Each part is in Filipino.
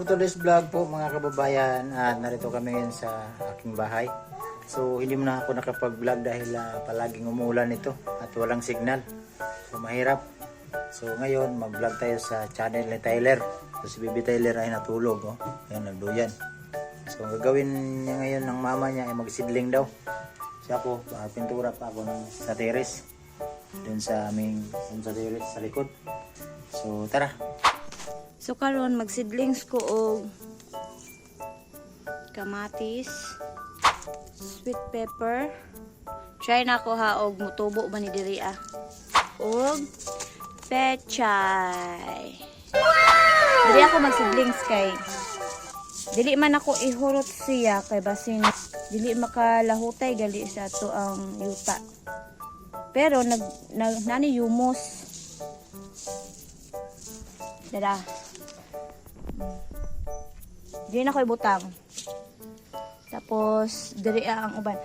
to today's vlog po mga kababayan. Narito kami ngayon sa aking bahay. So hindi mo na ako nakapag-vlog dahil palaging umuulan ito at walang signal. So mahirap. So ngayon mag-vlog tayo sa channel ni Tyler. So si Baby Tyler ay natulog. Oh. Ayan, nagduyan. So ang gagawin niya ngayon ng mama niya ay magsidling daw. So ako, pintura pa ako sa terrace. Dun sa aming sa terrace sa likod. So tara. So karon magsidlings ko og kamatis, sweet pepper. Try na ko ha og mutubo ba ni diri og pechay. Dili ako magsidlings kay dili man ako ihurot siya kay basin dili makalahutay gali sa ato ang yuta. Pero nani yumos. Dada. Di na ko ibutang. Tapos diri ang uban.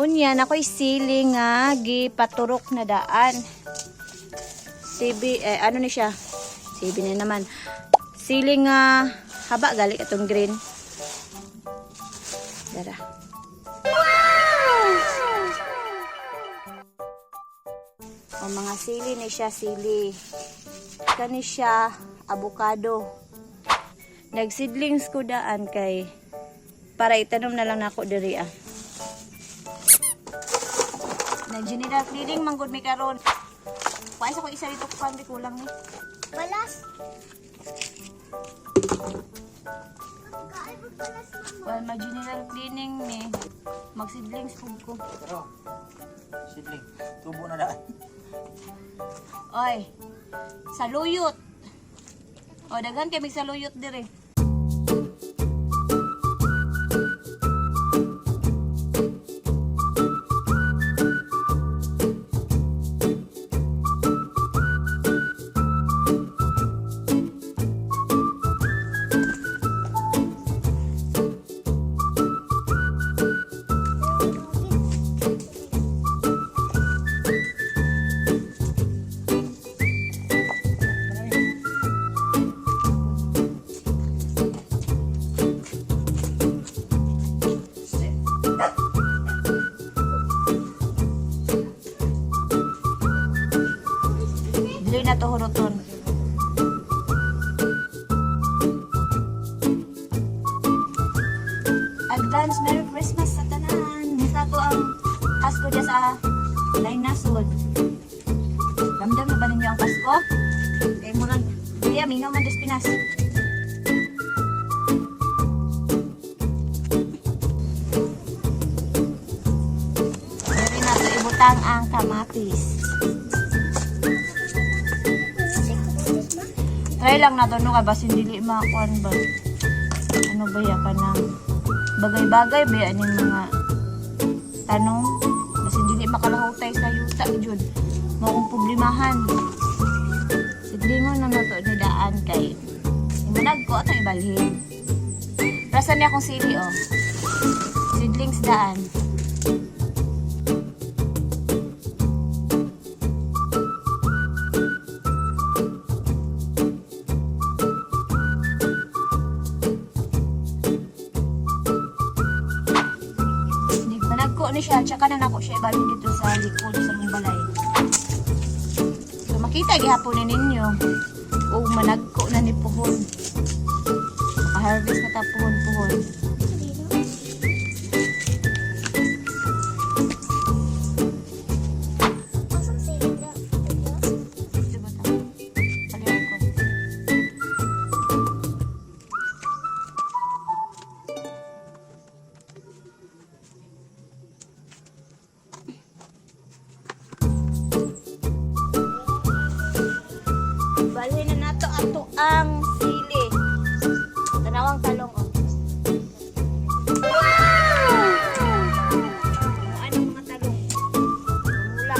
Unya na ko'y sili nga gipaturok na daan. Sibi ano ni siya? Sibi na naman. Sili nga haba gali atong green. Dada. O mga sili ni siya sili. Kani siya avocado. Nagsidlings ko daan kay para itanom na lang nako diri Nag-general cleaning manggod mi karon. Kuha ko isa dito kan di kulang ni. Balas. Well, mag-general cleaning ni magsidlings pug ko. Pero sidling, tubo na daan. Oy. Saluyot. O daghan kay mig saluyot dire. Dili na to huruton. Advance Merry Christmas sa tanan. Nisa to ang Pasko dia sa lain nasod. Damdam na ba ninyo ang Pasko? Eh murag diya mingaw man des Pinas. Diri na to ibutang ang kamatis. Try lang na to no kay basin dili makuan ba. Ano ba ya kanang bagay-bagay ba aning mga tanong basin dili makalahutay sa yuta jud. Mao kong problemahan. Sidlingon na nato ni daan kay imanag ko atong ibalhin. Rasan niya akong sili oh. Sidlings daan. Ni siya, tsaka na nako siya ibalhin dito sa likod sa mong balay. So makita gihapon ni ninyo o managko na ni puhon. Harvest na ta puhon-puhon. Balhin na nato ato ang sili. Tanawang talong oh. Wow! Ano mga talong? Mula.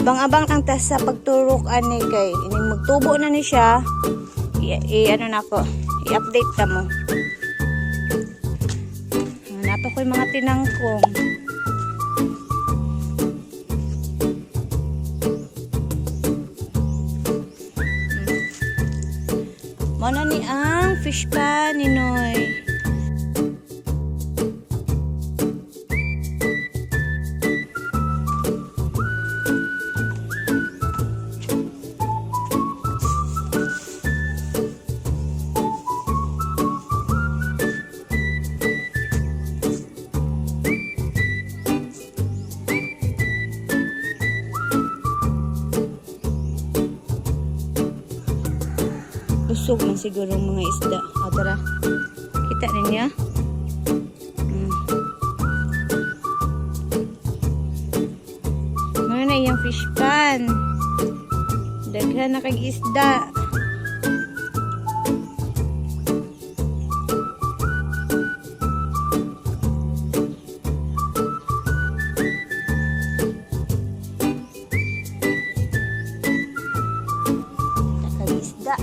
Abang-abang lang ta sa pagturok ani kay ini magtubo na ni siya. Ano na ko, i-update ta mo. Napa ko yung mga tinangkong. Mana ni ang fish pan ni Noy. Busog man siguro ang mga isda. O, tara. Kita ninyo? Ano na yung fish pan? Daghan na kag isda. Kag isda.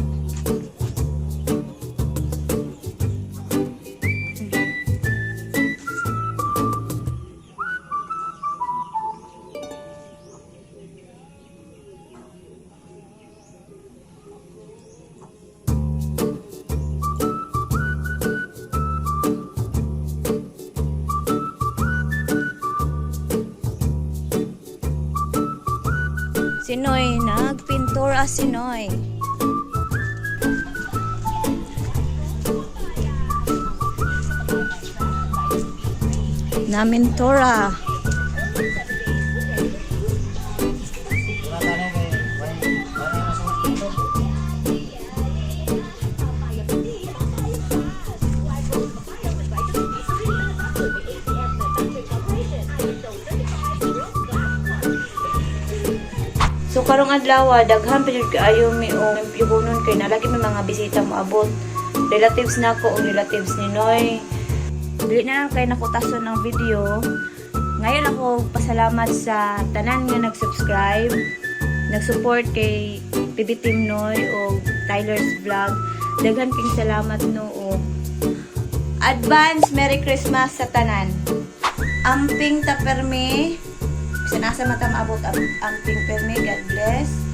Si Noy, nagpintura si Noy. Namintura. So karong adlaw daghan pa jud kaayo mi o yugonon kay nalagi may mga bisita mo abot. Relatives nako o relatives ni Noy. Dili na lang kay nakutason ng video. Ngayon ako pasalamat sa tanan nga nag-subscribe, nag-support kay PB Team Noy o Tyler's Vlog. Daghan king salamat no o advance Merry Christmas sa tanan. Amping ta permi. Sa nasa mata maabot ang amping permi. God bless.